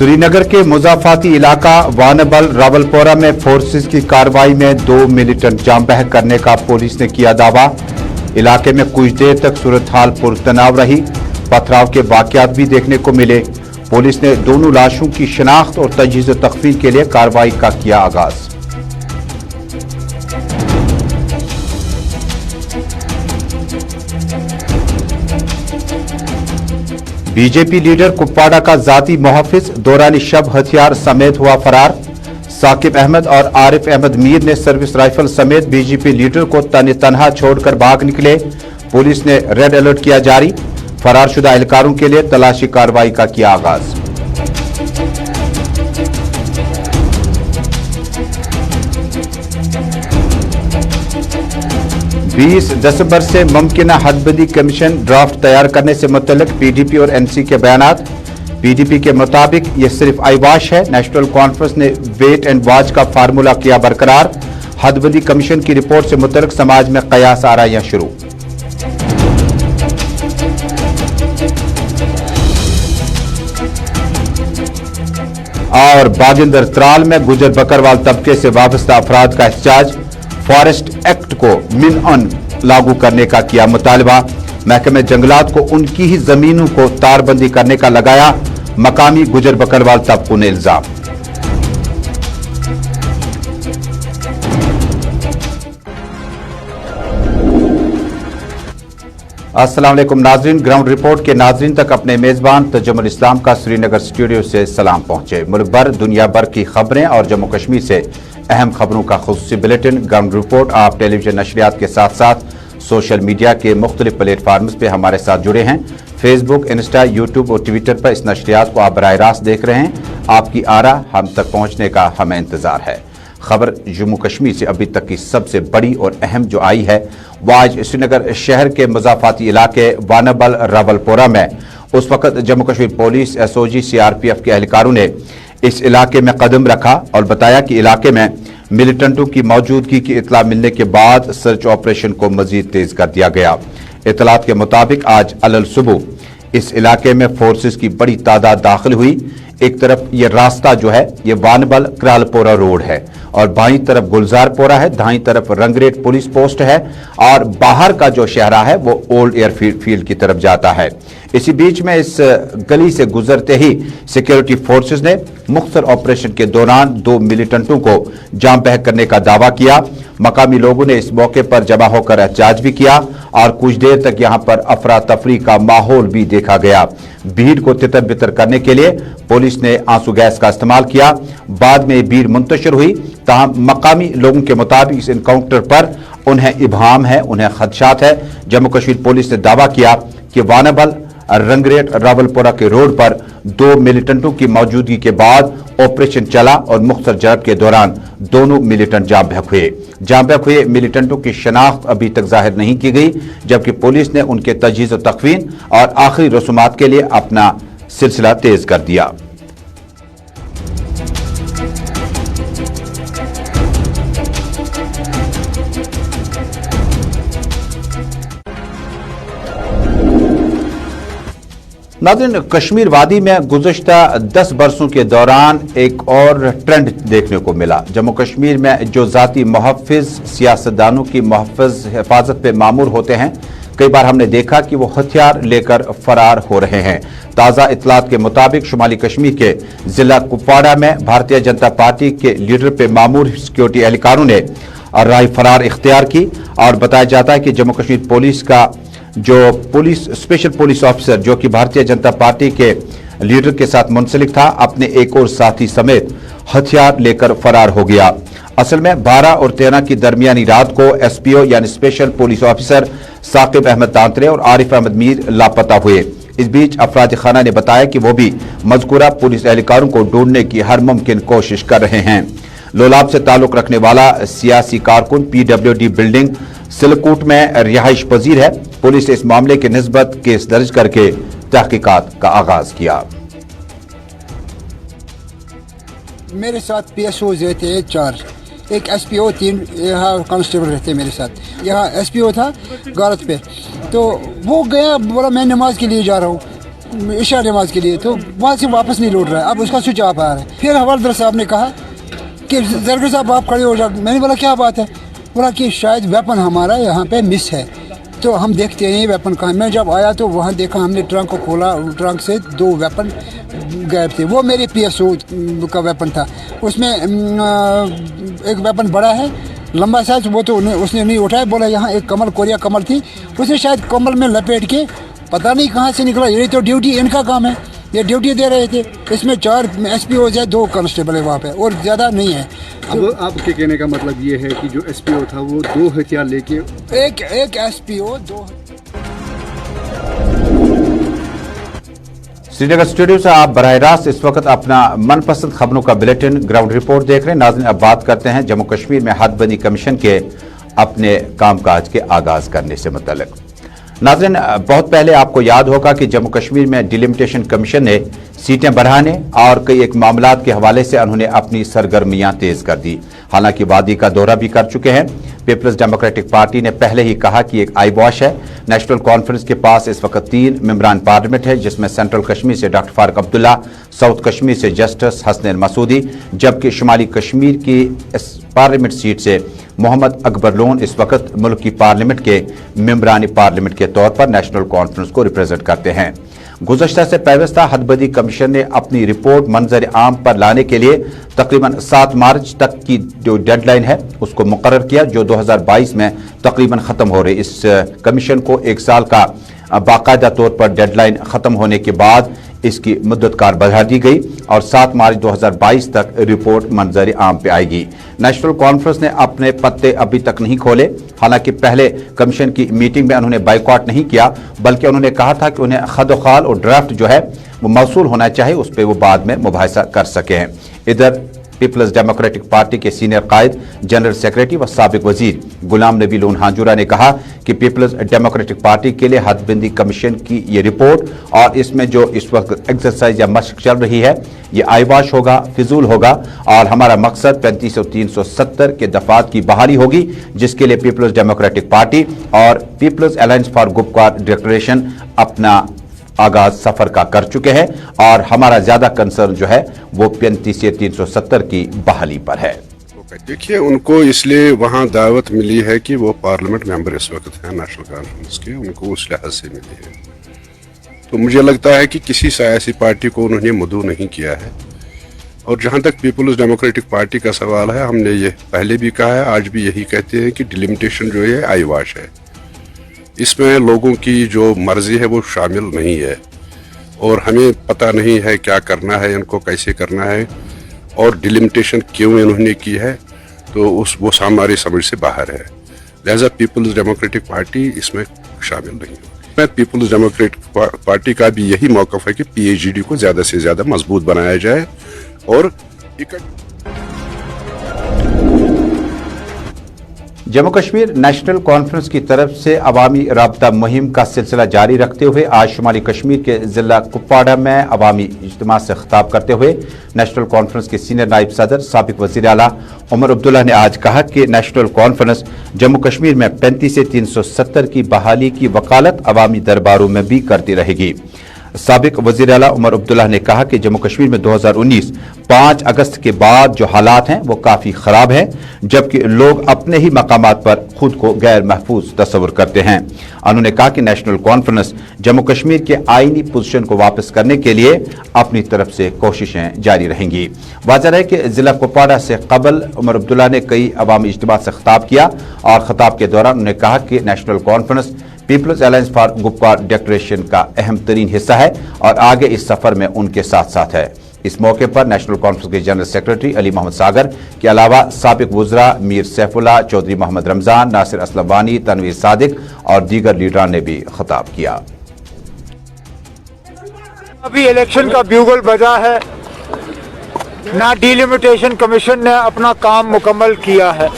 श्रीनगर के मुजाफाती इलाका वानबल रावलपोरा में फोर्सेस की कार्रवाई में 2 मिलिटेंट जाम बहक करने का पुलिस ने किया दावा। इलाके में कुछ देर तक सूरत हाल पुरतनाव रही। पथराव के वाकयात भी देखने को मिले। पुलिस ने दोनों लाशों की शनाख्त और तजहीज़ व तख्फीन के लिए कार्रवाई का किया आगाज। बीजेपी लीडर कुपवाड़ा का जाती मुहाफिज दौरान शब हथियार समेत हुआ फरार। साकिब अहमद और आरिफ अहमद मीर ने सर्विस राइफल समेत बीजेपी लीडर को तनहा छोड़कर भाग निकले। पुलिस ने रेड अलर्ट किया जारी। फरारशुदा एहलकारों के लिए तलाशी कार्रवाई का किया आगाज। बीस दिसंबर से मुमकिना हदबंदी कमीशन ड्राफ्ट तैयार करने से मुतल्लिक पीडीपी और एनसी के बयानात। पीडीपी के मुताबिक ये सिर्फ आईवाश है। नेशनल कॉन्फ्रेंस ने वेट एंड वॉच का फार्मूला किया बरकरार। हदबंदी कमीशन की रिपोर्ट से मुतल्लिक समाज में कयास आराइयां शुरू। और बागिंदर त्राल में गुजर बकरवाल तबके से वाबस्ता अफराद का एहतजाज। फॉरेस्ट एक्ट को मिन लागू करने का किया मुतालबा। महकमे जंगलात को उनकी ही जमीनों को तारबंदी करने का लगाया मकामी गुजर बकरवाल तबकों ने इल्जाम। अस्सलाम वालेकुम नाजरीन, ग्राउंड रिपोर्ट के नाजरीन तक अपने मेजबान तजम्मुल इस्लाम का श्रीनगर स्टूडियो से सलाम पहुंचे। मुल्क भर दुनिया भर की खबरें और जम्मू कश्मीर से अहम खबरों का खुसूसी बुलेटिन ग्राउंड रिपोर्ट आप टेलीविजन नशरियात के साथ साथ सोशल मीडिया के मुख्तलिफ प्लेटफार्म्स पे हमारे साथ जुड़े हैं। फेसबुक, इंस्टा, यूट्यूब और ट्विटर पर इस नशरियात को आप बराह रास्त देख रहे हैं। आपकी आरा हम तक पहुंचने का हमें इंतजार है। खबर जम्मू कश्मीर से अभी तक की सबसे बड़ी और अहम जो आई है वह आज श्रीनगर शहर के मुजाफाती इलाके वानबल रावलपोरा में उस वक्त Jammu Kashmir police, SOG, CRPF के एहलकारों ने इस इलाके में कदम रखा और बताया कि इलाके में मिलिटेंटों की मौजूदगी की इतला मिलने के बाद सर्च ऑपरेशन को मजीद तेज कर दिया गया। इतलात के मुताबिक आज अलल सुबह इस इलाके में फोर्सेस की बड़ी तादाद दाखिल हुई। एक तरफ ये रास्ता जो है ये वानबल क्रालपोरा रोड है और बाईं तरफ गुलजारपोरा है, दाईं तरफ रंगरेट पुलिस पोस्ट है और बाहर का जो शहरा है वो ओल्ड एयरफील्ड की तरफ जाता है। इसी बीच में इस गली से गुजरते ही सिक्योरिटी फोर्सेस ने मुख्तलिफ ऑपरेशन के दौरान 2 मिलिटेंटों को जाम बहक करने का दावा किया। मकामी लोगों ने इस मौके पर जमा होकर एहतजाज भी किया और कुछ देर तक यहां पर अफरा तफरी का माहौल भी देखा गया। भीड़ को तितर बितर करने के लिए पुलिस ने आंसू गैस का इस्तेमाल किया। बाद में भीड़ मुंतशिर हुई। ताहम मकामी लोगों के मुताबिक इस इनकाउंटर पर उन्हें इब्हाम है, उन्हें खदशात है। जम्मू कश्मीर पुलिस ने दावा किया कि वानबल रंगरेट रावलपोरा के रोड पर 2 मिलिटेंटों की मौजूदगी के बाद ऑपरेशन चला और मुख्तलिफ जरब के दौरान दोनों मिलिटेंट जाम बहक हुए। जाम बहक हुए मिलिटेंटों की शनाख्त अभी तक जाहिर नहीं की गई, जबकि पुलिस ने उनके तजहीज़ व तख्वीन और आखिरी रसूमात के लिए अपना सिलसिला तेज कर दिया। नाज़रीन, कश्मीर वादी में गुज़श्ता 10 बरसों के दौरान एक और ट्रेंड देखने को मिला। जम्मू कश्मीर में जो ज़ाती मुहफ़्फ़िज़ सियासतदानों की मुहफ़्फ़िज़ हिफाजत पे मामूर होते हैं, कई बार हमने देखा कि वो हथियार लेकर फरार हो रहे हैं। ताज़ा इतलात के मुताबिक शुमाली कश्मीर के ज़िला कुपवाड़ा में भारतीय जनता पार्टी के लीडर पे मामूर सिक्योरिटी एहलकारों ने राह फरार इख्तियार की और बताया जाता है कि जम्मू कश्मीर पुलिस का जो स्पेशल पुलिस ऑफिसर जो कि भारतीय जनता पार्टी के लीडर के साथ मुंसलिक था, अपने एक और साथी समेत हथियार लेकर फरार हो गया। असल में 12 और 13 की दरमियानी रात को एसपीओ यानी special police officer Saqib Ahmad Tantray और आरिफ अहमद मीर लापता हुए। इस बीच अफराद खाना ने बताया कि वो भी मज़कूरा पुलिस एहलकारों को ढूंढने की हर मुमकिन कोशिश कर रहे हैं। लोलाब से ताल्लुक रखने वाला सियासी कारकुन पीडब्ल्यूडी बिल्डिंग सिलकूट में रिहाइश पजीर है। पुलिस ने इस मामले के निस्बत केस दर्ज करके तहकीकात का आगाज किया। मेरे साथ पीएसओ रहते हैं 4, एक एसपीओ, 3 यहाँ कांस्टेबल रहते हैं मेरे साथ। यहाँ एसपीओ था गारत पे, तो वो गया, बोला मैं नमाज के लिए जा रहा हूँ। इशा नमाज के लिए, तो वहाँ से वापस नहीं लौट रहा है, अब उसका स्विच ऑफ आ रहा है। फिर हवलदार साहब ने कहा कि जरगर साहब आप खड़े हो जाओ। मैंने बोला क्या बात है? बोला कि शायद वेपन हमारा यहाँ पे मिस है, तो हम देखते हैं वेपन कहाँ। मैं जब आया तो वहाँ देखा, हमने ट्रंक को खोला, ट्रंक से 2 वेपन गायब थे। वो मेरे PSO का वेपन था, उसमें एक वेपन बड़ा है लंबा साइज, वो तो उसने नहीं उठाया। बोला यहाँ एक कमल, कोरिया कमल थी, उसने शायद कमल में लपेट के पता नहीं कहाँ से निकला। ये तो ड्यूटी इनका काम है, ये ड्यूटी दे रहे थे। इसमें 4 SPOs है, 2 कांस्टेबल है वहाँ पे, और ज़्यादा नहीं है। अब आपके कहने का मतलब ये है कि जो SPO था वो 2 हथियार लेके, एक SPO 2। श्रीनगर स्टूडियो से आप बराह रास्त इस वक्त अपना मनपसंद खबरों का बुलेटिन ग्राउंड रिपोर्ट देख रहे हैं। नाज़रीन, अब बात करते हैं जम्मू कश्मीर में हदबंदी कमीशन के अपने कामकाज के आगाज करने से मुतल्लिक। नाज़रीन, बहुत पहले आपको याद होगा कि जम्मू कश्मीर में डिलिमिटेशन कमीशन ने सीटें बढ़ाने और कई एक मामलात के हवाले से उन्होंने अपनी सरगर्मियां तेज कर दी। हालांकि वादी का दौरा भी कर चुके हैं। पीपल्स डेमोक्रेटिक पार्टी ने पहले ही कहा कि एक आई वॉश है। नेशनल कॉन्फ्रेंस के पास इस वक्त 3 मेंबरान पार्लियामेंट है, जिसमें सेंट्रल कश्मीर से डॉक्टर फारूक अब्दुल्ला, साउथ कश्मीर से जस्टिस हसनैन मसूदी, जबकि शुमाली कश्मीर की इस पार्लियामेंट सीट से मोहम्मद अकबर लोन इस वक्त मुल्क की पार्लियामेंट के मेंबरान पार्लियामेंट के तौर पर नेशनल कॉन्फ्रेंस को रिप्रेजेंट करते हैं। गुज़श्ता से पैवस्ता हदबंदी कमीशन ने अपनी रिपोर्ट मंजर आम पर लाने के लिए तकरीबन 7 मार्च तक की जो डेडलाइन है उसको मुकर्रर किया, जो 2022 में तकरीबन ख़त्म हो रही। इस कमीशन को 1 साल का बाकायदा तौर पर डेडलाइन ख़त्म होने के बाद इसकी मुद्दत कार बढ़ा दी गई और 7 मार्च 2022 तक रिपोर्ट मंजर आम पे आएगी। नेशनल कॉन्फ्रेंस ने अपने पत्ते अभी तक नहीं खोले। हालांकि पहले कमीशन की मीटिंग में उन्होंने बाइकआउट नहीं किया, बल्कि उन्होंने कहा था कि उन्हें खदोखाल और ड्राफ्ट जो है वो मौसूल होना चाहिए, उस पर वो बाद में मुबाहिसा कर सके हैं। इधर पीपल्स डेमोक्रेटिक पार्टी के सीनियर कायद, जनरल सेक्रेटरी व साबिक वजीर गुलाम नबी लोन हांजुरा ने कहा कि पीपल्स डेमोक्रेटिक पार्टी के लिए हदबंदी कमीशन की ये रिपोर्ट और इसमें जो इस वक्त एक्सरसाइज या मशक चल रही है ये आईवाश होगा, फिजूल होगा और हमारा मकसद 35 और 370 के दफात की बहाली होगी, जिसके लिए पीपल्स डेमोक्रेटिक पार्टी और People's Alliance for Gupkar Declaration अपना आगाज सफर का कर चुके हैं और हमारा ज्यादा कंसर्न जो है वो 35 से 370 की बहाली पर है। देखिए, उनको इसलिए वहाँ दावत मिली है कि वो पार्लियामेंट मेंबर इस वक्त हैं नेशनल कॉन्फ्रेंस के, उनको उस लिहाज से मिली है। तो मुझे लगता है कि किसी सियासी पार्टी को उन्होंने मदऊ नहीं किया है। और जहाँ तक पीपल्स डेमोक्रेटिक पार्टी का सवाल है, हमने ये पहले भी कहा है, आज भी यही कहते हैं कि डिलिमिटेशन जो है आईवाश है। इसमें लोगों की जो मर्जी है वो शामिल नहीं है और हमें पता नहीं है क्या करना है, इनको कैसे करना है और डिलिमिटेशन क्यों इन्होंने की है, तो वो हमारी समझ से बाहर है। लिहाजा पीपल्स डेमोक्रेटिक पार्टी इसमें शामिल नहीं होगी। मैं पीपल्स डेमोक्रेटिक पार्टी का भी यही मौक़िफ़ है कि PHD को ज़्यादा से ज़्यादा मजबूत बनाया जाए और जम्मू कश्मीर नेशनल कॉन्फ्रेंस की तरफ से अवामी राब्ता मुहिम का सिलसिला जारी रखते हुए आज शुमाली कश्मीर के जिला कुपवाड़ा में अवामी इज्तिमा से खिताब करते हुए नेशनल कॉन्फ्रेंस के सीनियर नायब सदर साबिक वज़ीर आला उमर अब्दुल्ला ने आज कहा कि नेशनल कॉन्फ्रेंस जम्मू कश्मीर में 35 से 370 की बहाली की वकालत अवामी दरबारों में भी करती रहेगी। साबिक वज़ीर आला उमर अब्दुल्ला ने कहा कि जम्मू कश्मीर में 2019 5 अगस्त के बाद जो हालात हैं वो काफ़ी ख़राब हैं, जबकि लोग अपने ही मकामात पर खुद को गैर महफूज तस्वुर करते हैं। उन्होंने कहा कि नेशनल कॉन्फ्रेंस जम्मू कश्मीर के आईनी पोजीशन को वापस करने के लिए अपनी तरफ से कोशिशें जारी रहेंगी। वाज़ेह है कि जिला कुपवाड़ा से कबल उमर अब्दुल्ला ने कई अवामी इज्तिमा से खिताब किया और खिताब के दौरान उन्होंने कहा कि National Conference People's Alliance for Gupkar Declaration का अहम तरीन हिस्सा है और आगे इस सफर में उनके साथ साथ है। इस मौके पर नेशनल कॉन्फ्रेंस के जनरल सेक्रेटरी अली मोहम्मद सागर के अलावा साबिक वुज़रा मीर सैफुल्लाह, चौधरी मोहम्मद रमजान, नासिर असलम वानी, तनवीर सादिक और दीगर लीडरान ने भी खिताब किया। अभी इलेक्शन का ब्यूगल बजा है, ना डिलिमिटेशन कमीशन ने अपना काम मुकम्मल किया है,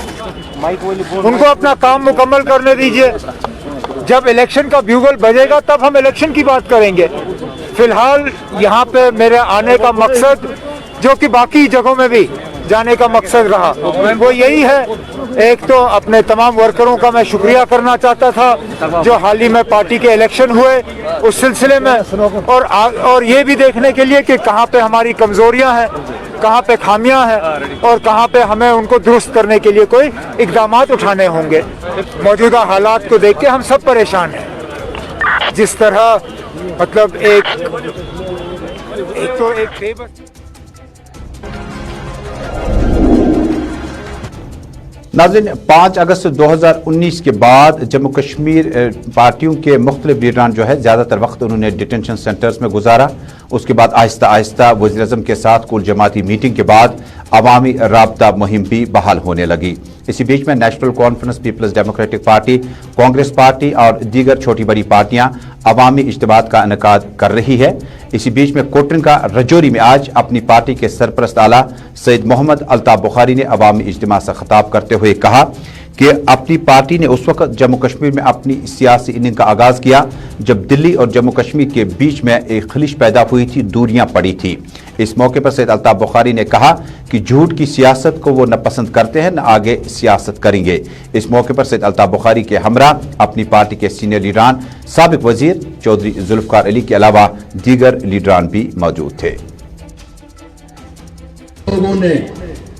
उनको अपना काम मुकम्मल करने दीजिए। जब इलेक्शन का ब्यूगल बजेगा तब हम इलेक्शन की बात करेंगे। फिलहाल यहाँ पे मेरे आने का मकसद, जो कि बाकी जगहों में भी जाने का मकसद रहा, वो यही है ایک تو اپنے تمام ورکروں کا میں شکریہ کرنا چاہتا تھا جو حال ہی میں پارٹی کے الیکشن ہوئے اس سلسلے میں، اور یہ بھی دیکھنے کے لیے کہ کہاں پہ ہماری کمزوریاں ہیں، کہاں پہ خامیاں ہیں اور کہاں پہ ہمیں ان کو درست کرنے کے لیے کوئی اقدامات اٹھانے ہوں گے۔ موجودہ حالات کو دیکھ کے ہم سب پریشان ہیں، جس طرح مطلب ایک بے بس ناظرین، 5 اگست 2019 کے بعد جموں کشمیر پارٹیوں کے مختلف لیڈران جو ہے زیادہ تر وقت انہوں نے ڈیٹینشن سینٹرز میں گزارا۔ اس کے بعد آہستہ آہستہ وزیر اعظم کے ساتھ کل جماعتی میٹنگ کے بعد عوامی رابطہ مہم بھی بحال ہونے لگی۔ اسی بیچ میں National Conference, People's Democratic Party, Congress Party اور دیگر چھوٹی بڑی پارٹیاں عوامی اجتماعات کا انعقاد کر رہی ہے۔ اسی بیچ میں کوٹن کا رجوری میں آج اپنی پارٹی کے سرپرست اعلیٰ سید محمد الطاف بخاری نے عوامی اجتماع سے خطاب کرتے ہوئے کہا کہ اپنی پارٹی نے اس وقت جموں کشمیر میں اپنی سیاسی اننگ کا آغاز کیا جب دلی اور جموں کشمیر کے بیچ میں ایک خلش پیدا ہوئی تھی، دوریاں پڑی تھی۔ اس موقع پر سید الطاف بخاری نے کہا کہ جھوٹ کی سیاست کو وہ نہ پسند کرتے ہیں نہ آگے سیاست کریں گے۔ اس موقع پر سید الطاف بخاری کے ہمراہ اپنی پارٹی کے سینئر لیڈران، سابق وزیر چودھری ذوالفقار علی کے علاوہ دیگر لیڈران بھی موجود تھے۔ لوگوں نے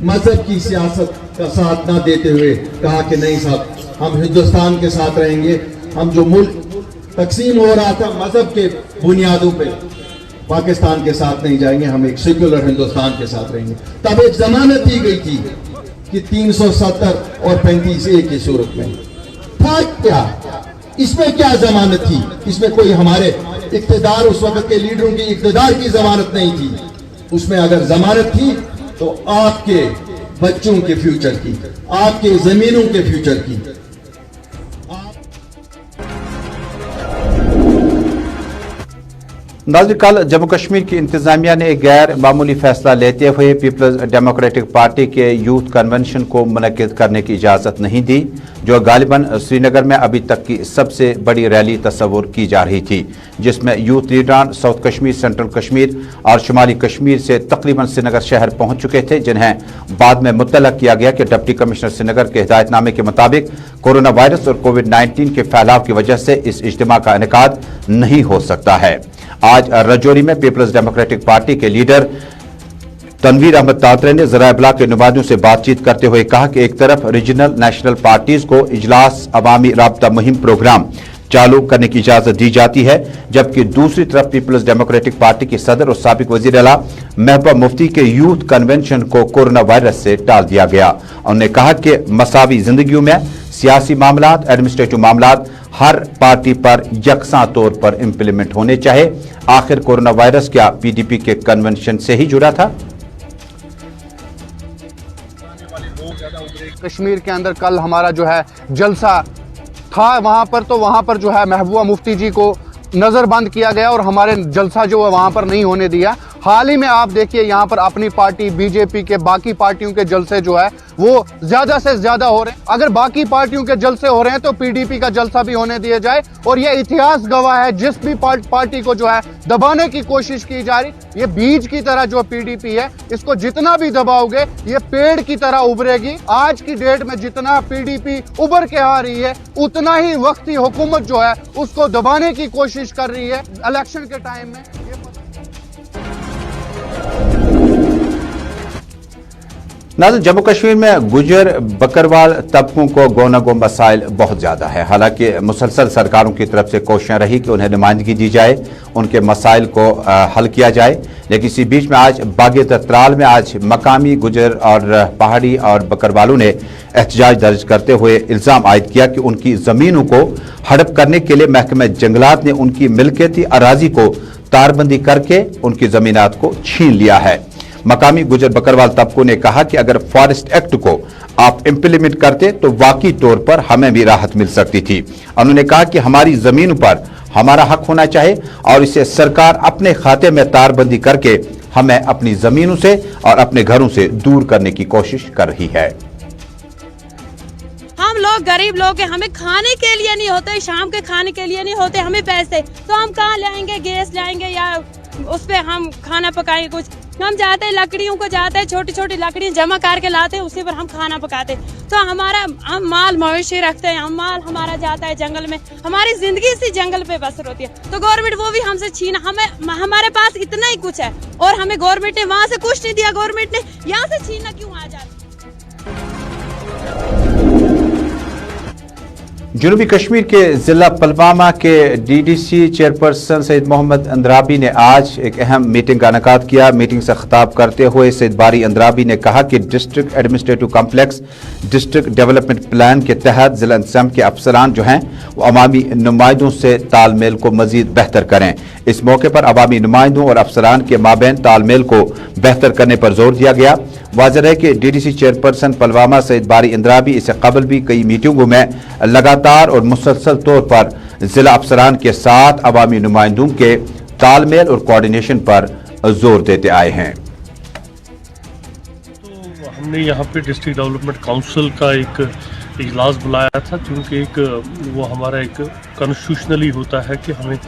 مذہب کی سیاست کا ساتھ نہ دیتے ہوئے کہا کہ نہیں صاحب، ہم ہندوستان کے ساتھ رہیں گے۔ ہم جو ملک تقسیم ہو رہا تھا مذہب کے بنیادوں پہ، پاکستان کے ساتھ نہیں جائیں گے، ہم ایک سیکولر ہندوستان کے ساتھ رہیں گے۔ تب ایک ضمانت دی گئی تھی کہ 370 اور 35A کی صورت میں تھا کیا؟ اس میں کیا ضمانت تھی؟ اس میں کوئی ہمارے اقتدار، اس وقت کے لیڈروں کی اقتدار کی ضمانت نہیں تھی۔ اس میں اگر ضمانت تھی تو آپ کے بچوں کے فیوچر کی، آپ کے زمینوں کے فیوچر کی۔ ناظرین، کل جموں کشمیر کی انتظامیہ نے ایک غیر معمولی فیصلہ لیتے ہوئے پیپلز ڈیموکریٹک پارٹی کے یوتھ کنونشن کو منعقد کرنے کی اجازت نہیں دی، جو غالباً سری نگر میں ابھی تک کی سب سے بڑی ریلی تصور کی جا رہی تھی، جس میں یوتھ لیڈران ساؤتھ کشمیر، سینٹرل کشمیر اور شمالی کشمیر سے تقریباً سری نگر شہر پہنچ چکے تھے، جنہیں بعد میں مطلع کیا گیا کہ ڈپٹی کمشنر سری نگر کے ہدایت نامے کے مطابق کورونا وائرس اور کووڈ-19 کے پھیلاؤ کی وجہ سے اس اجتماع کا انعقاد نہیں ہو سکتا ہے۔ آج رجوری میں پیپلز ڈیموکریٹک پارٹی کے لیڈر تنویر احمد تاترے نے ذرائع ابلاغ کے نمائندوں سے بات چیت کرتے ہوئے کہا کہ ایک طرف ریجنل نیشنل پارٹیز کو اجلاس، عوامی رابطہ مہم پروگرام چالو کرنے کی اجازت دی جاتی ہے، جبکہ دوسری طرف پیپلز ڈیموکریٹک پارٹی کے صدر اور سابق وزیر اعلیٰ محبوبہ مفتی کے یوتھ کنونشن کو کورونا وائرس سے ٹال دیا گیا۔ انہوں نے کہا کہ مساوی زندگیوں میں سیاسی معاملات، ایڈمنسٹریٹو معاملات ہر پارٹی پر یکساں طور پر امپلیمنٹ ہونے چاہے۔ آخر کورونا وائرس کیا پی ڈی پی کے کنونشن سے ہی جڑا تھا؟ کشمیر کے اندر کل ہمارا جو ہے جلسہ تھا، وہاں پر جو ہے محبوبہ مفتی جی کو نظر بند کیا گیا اور ہمارے جلسہ جو ہے وہاں پر نہیں ہونے دیا۔ حال ہی میں آپ دیکھیے یہاں پر اپنی پارٹی بی جے پی کے باقی پارٹیوں کے جلسے جو ہے وہ زیادہ سے زیادہ ہو رہے ہیں۔ اگر باقی پارٹیوں کے جلسے ہو رہے ہیں تو پی ڈی پی کا جلسہ بھی ہونے دیا جائے، اور یہ اتہاس گواہ ہے جس بھی پارٹی کو جو ہے دبانے کی کوشش کی جا رہی، یہ بیج کی طرح جو پی ڈی پی ہے، اس کو جتنا بھی دباؤ گے یہ پیڑ کی طرح ابھرے گی۔ آج کی ڈیٹ میں جتنا پی ڈی پی ابھر کے آ رہی ہے اتنا ہی وقتی حکومت جو ہے اس کو دبانے کی کوشش کر رہی ہے۔ الیکشن کے ٹائم میں ناظرین، جموں کشمیر میں گجر بکروال طبقوں کو گو نہ گو مسائل بہت زیادہ ہے۔ حالانکہ مسلسل سرکاروں کی طرف سے کوششیں رہی کہ انہیں نمائندگی دی جائے، ان کے مسائل کو حل کیا جائے، لیکن اسی بیچ میں آج باغ ترال میں آج مقامی گجر اور پہاڑی اور بکروالوں نے احتجاج درج کرتے ہوئے الزام عائد کیا کہ ان کی زمینوں کو ہڑپ کرنے کے لیے محکمہ جنگلات نے ان کی ملکیتی اراضی کو تاربندی کر کے ان کی زمینات کو چھین لیا ہے۔ مقامی گجر بکروال طبقوں نے کہا کہ اگر فارسٹ ایکٹ کو آپ امپلیمنٹ کرتے تو واقعی طور پر ہمیں بھی راحت مل سکتی تھی۔ انہوں نے کہا کہ ہماری زمینوں پر ہمارا حق ہونا چاہے اور اسے سرکار اپنے کھاتے میں تار بندی کر کے ہمیں اپنی زمینوں سے اور اپنے گھروں سے دور کرنے کی کوشش کر رہی ہے۔ ہم لوگ غریب لوگ ہیں، ہمیں کھانے کے لیے نہیں ہوتے، شام کے کھانے کے لیے نہیں ہوتے ہمیں پیسے، تو ہم کہاں لائیں گے؟ گیس لائیں گے یا اس پہ ہم کھانا پکائیں گے؟ کچھ हम जाते हैं लकड़ियों को जाते हैं, छोटी छोटी लकड़ियाँ जमा करके लाते हैं, उसी पर हम खाना पकाते हैं। तो हम माल मवेशी रखते हैं, हम माल हमारा जाता है जंगल में, हमारी जिंदगी इसी जंगल पे बसर होती है। तो गवर्नमेंट वो भी हमसे छीना, हमारे पास इतना ही कुछ है और हमें गवर्नमेंट ने वहाँ से कुछ नहीं दिया, गवर्नमेंट ने यहाँ से छीना क्यों आ जाता है। जनूबी कश्मीर के जिला पुलवामा के डीडीसी चेयरपर्सन सैयद मोहम्मद अंद्राबी ने आज एक अहम मीटिंग का इनेकाद किया। मीटिंग से खिताब करते हुए सैयद बारी अंद्राबी ने कहा कि district administrative complex district development plan के तहत जिला इंतजाम के अफसरान जो हैं वो अवामी नुमाइंदों से तालमेल को मजीद बेहतर करें। इस मौके पर अवामी नुमाइंदों और अफसरान के माबैन तालमेल को बेहतर करने पर जोर दिया गया। वाज़ेह है कि डीडीसी चेयरपर्सन पुलवामा सैयद बारी अंद्राबी इससे कबल भी कई मीटिंगों में लगातार और मुसलसल तौर पर जिला अफसरान के साथ अवामी नुमाइंदों के तालमेल और कोऑर्डिनेशन पर जोर देते आए हैं। तो हमने यहाँ पे डिस्ट्रिक्ट डेवलपमेंट काउंसिल का एक इजलास बुलाया था, क्योंकि वो हमारा एक कॉन्स्टिट्यूशनली होता है कि हमें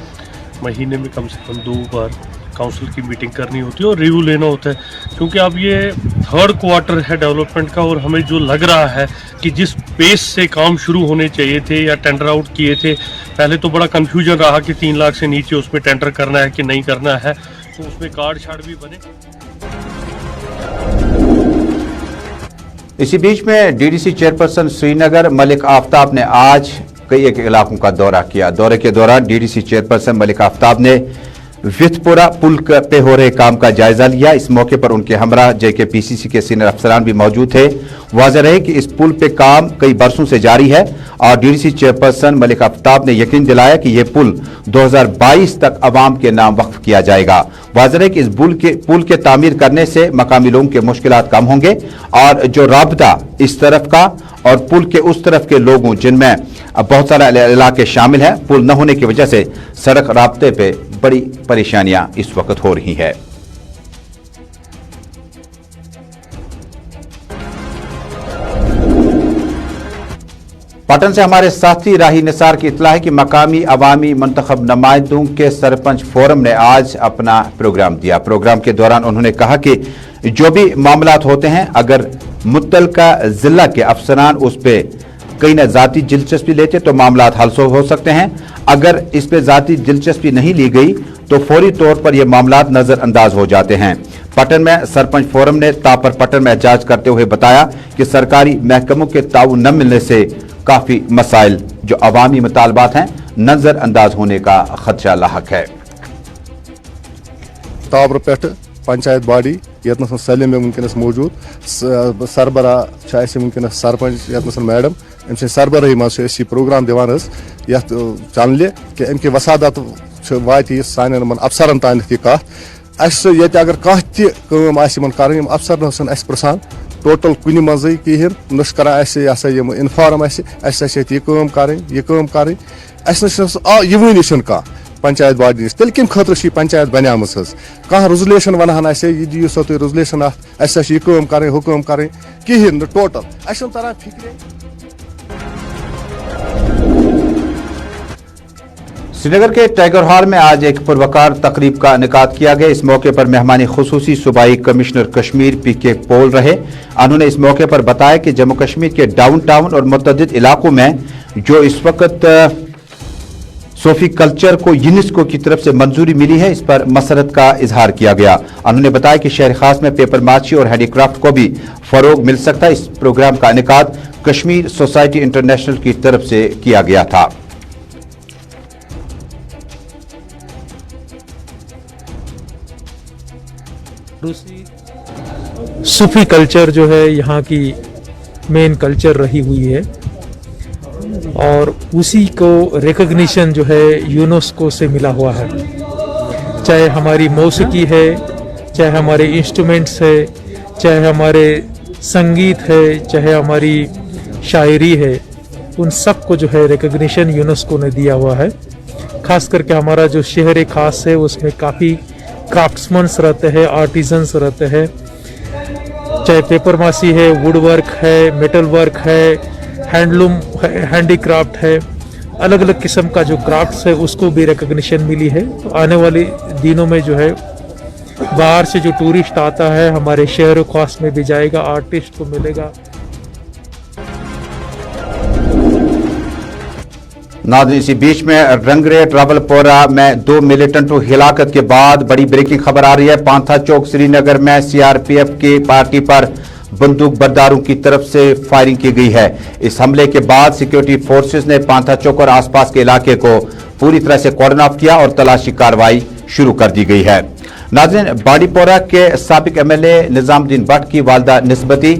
महीने में कम से कम 2 बार काउंसिल की मीटिंग करनी होती है और रिव्यू लेना होता है। क्योंकि अब ये 3rd क्वार्टर है डेवलपमेंट का और हमें जो लग रहा है कि जिस पेस से काम शुरू होने चाहिए थे या टेंडर आउट किए थे, पहले तो बड़ा कंफ्यूजन रहा कि 3 लाख से नीचे उसमें टेंडर करना है कि नहीं करना है, तो उसमें कार्ड शार्ड भी बने। इसी बीच में डीडीसी चेयरपर्सन श्रीनगर मलिक आफ्ताब ने आज कई एक इलाकों का दौरा किया। दौरे के दौरान डीडीसी चेयरपर्सन मलिक आफ्ताब ने विथपुरा पुल पे हो रहे काम का जायजा लिया। इस मौके पर उनके हमरा जेकेपीसीसी के सीनियर अफसरान भी मौजूद थे। वाज़ेह रहे कि इस पुल पे काम कई बरसों से जारी है और डीडीसी चेयरपर्सन मलिक आफ्ताब ने यकीन दिलाया कि यह पुल 2022 तक अवाम के नाम वक्फ किया जाएगा। वाज़ेह रहे कि इस पुल के तामीर करने से मकामी लोगों के मुश्किलात कम होंगे और जो राबता इस तरफ का और पुल के उस तरफ के लोगों जिनमें बहुत सारे इलाके शामिल हैं, पुल न होने की वजह से सड़क राब्ते पे बड़ी परेशानियां इस वक्त हो रही है। पाटन से हमारे साथी राही निसार की इत्तला है कि मकामी अवामी मुंतखब नुमाइंदों के सरपंच फोरम ने आज अपना प्रोग्राम दिया। प्रोग्राम के दौरान उन्होंने कहा कि जो भी मामलात होते हैं, अगर मुत्तलका जिला के अफसरान उस पर कई न जाती दिलचस्पी लेते तो मामलात हल हो सकते हैं। अगर इस पे जाती दिलचस्पी नहीं ली गई तो फौरी तौर पर यह मामलात नजरअंदाज हो जाते हैं। पटन में सरपंच फोरम ने तापर पटन में एहतजाज करते हुए बताया कि सरकारी महकमों के ताउन न मिलने से काफी मसाइल जो अवामी मुतालबात हैं नजरअंदाज होने का खदशा लाहक है। ताबर पेट पंचायत बॉडी यत सैलिम वनकस मौजूद सरबरा वनकस सरपंच यत मैडम अम सरबराही मज प्रोग्राम दिवान यत चैनल कि अमि वसादत वात सान अफसरन तान कत अगर कह कर अफसर पृछान टोटल कुन मज कहें न कर इन्फॉर्म यह कर यह कह पंचायत बॉडी तेल कम खतर पंचायत बनियाम कह रेजुलेशन वनान यह दियो सा तुम रेजुलेशन यह करें हुकम करें कहें टोटल तरह फिक्र। श्रीनगर के टाइगर हॉल में आज एक पुरवकार तकरीब का इनेकाद किया गया। इस मौके पर मेहमानी खुसूसी सूबाई कमिश्नर कश्मीर पीके पोल रहे। उन्होंने इस मौके पर बताया कि जम्मू कश्मीर के डाउन टाउन और मुतअद्दिद इलाकों में जो इस वक्त सोफी कल्चर को यूनेस्को की तरफ से मंजूरी मिली है, इस पर मसरत का इजहार किया गया। उन्होंने बताया कि शहर खास में पेपर माची और हैंडीक्राफ्ट को भी फरोग मिल सकता है। इस प्रोग्राम का इनेकाद कश्मीर सोसाइटी इंटरनेशनल की तरफ से किया गया था। सूफी कल्चर जो है यहाँ की मेन कल्चर रही हुई है और उसी को रिकग्निशन जो है यूनेस्को से मिला हुआ है। चाहे हमारी मौसीकी है, चाहे हमारे इंस्ट्रूमेंट्स है, चाहे हमारे संगीत है, चाहे हमारी शायरी है, उन सब को जो है रिकग्निशन यूनेस्को ने दिया हुआ है। खास करके हमारा जो शहर खास है उसमें काफ़ी क्राफ्ट्समैन्स रहते हैं, आर्टिजन्स रहते हैं, चाहे पेपर मासी है, वुड वर्क है, मेटल वर्क है, हैंडलूम हैंडीक्राफ्ट है, अलग अलग किस्म का जो क्राफ्ट्स है उसको भी रिकग्निशन मिली है। तो आने वाले दिनों में जो है बाहर से जो टूरिस्ट आता है हमारे शहर खास में भी जाएगा, आर्टिस्ट को मिलेगा। नाज़रीन, इसी बीच में रंगरे ट्रावलपोरा में 2 मिलिटेंटों की हिलाकत के बाद बड़ी ब्रेकिंग खबर आ रही है। पांथा चौक श्रीनगर में सीआरपीएफ की पार्टी पर बंदूक बरदारों की तरफ से फायरिंग की गई है। इस हमले के बाद सिक्योरिटी फोर्सेस ने पांथा चौक और आसपास के इलाके को पूरी तरह से कॉर्डन ऑफ किया और तलाशी कार्रवाई शुरू कर दी गई है। नाज़रीन, बांडीपोरा के साबिक एमएलए निजामुद्दीन भट्ट की वालदा निस्बती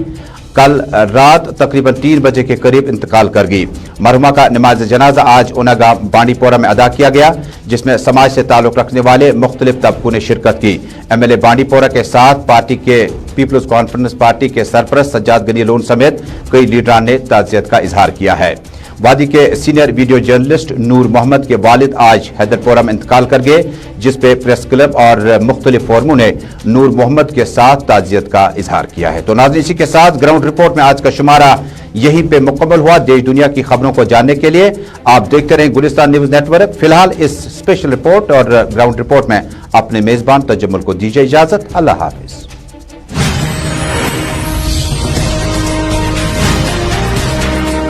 कल रात तकरीबन 3 बजे के करीब इंतकाल कर गई। मरहुमा का नमाज जनाजा आज ओनागा बांडीपोरा में अदा किया गया, जिसमें समाज से ताल्लुक रखने वाले मुख्तलिफ तबकों ने शिरकत की। एमएलए बांडीपोरा के साथ पार्टी के पीपल्स कॉन्फ्रेंस पार्टी के सरपरस्त सज्जाद गनी लोन समेत कई लीडरान ने ताज़ियत का इजहार किया है। वादी के सीनियर वीडियो जर्नलिस्ट नूर मोहम्मद के वालिद आज हैदरपोरा में इंतकाल कर गए, जिस पे प्रेस क्लब और मुख्तलिफ फोरमों ने नूर मोहम्मद के साथ ताज़ियत का इजहार किया है। तो नाज़रीन, इसी के साथ ग्राउंड रिपोर्ट में आज का शुमारा यहीं पे मुकम्मल हुआ। देश दुनिया की खबरों को जानने के लिए आप देखते रहें गुलिस्तान न्यूज़ नेटवर्क। फिलहाल इस स्पेशल रिपोर्ट और ग्राउंड रिपोर्ट में अपने मेजबान तजम्मुल को दीजिए इजाजत। अल्लाह हाफिज।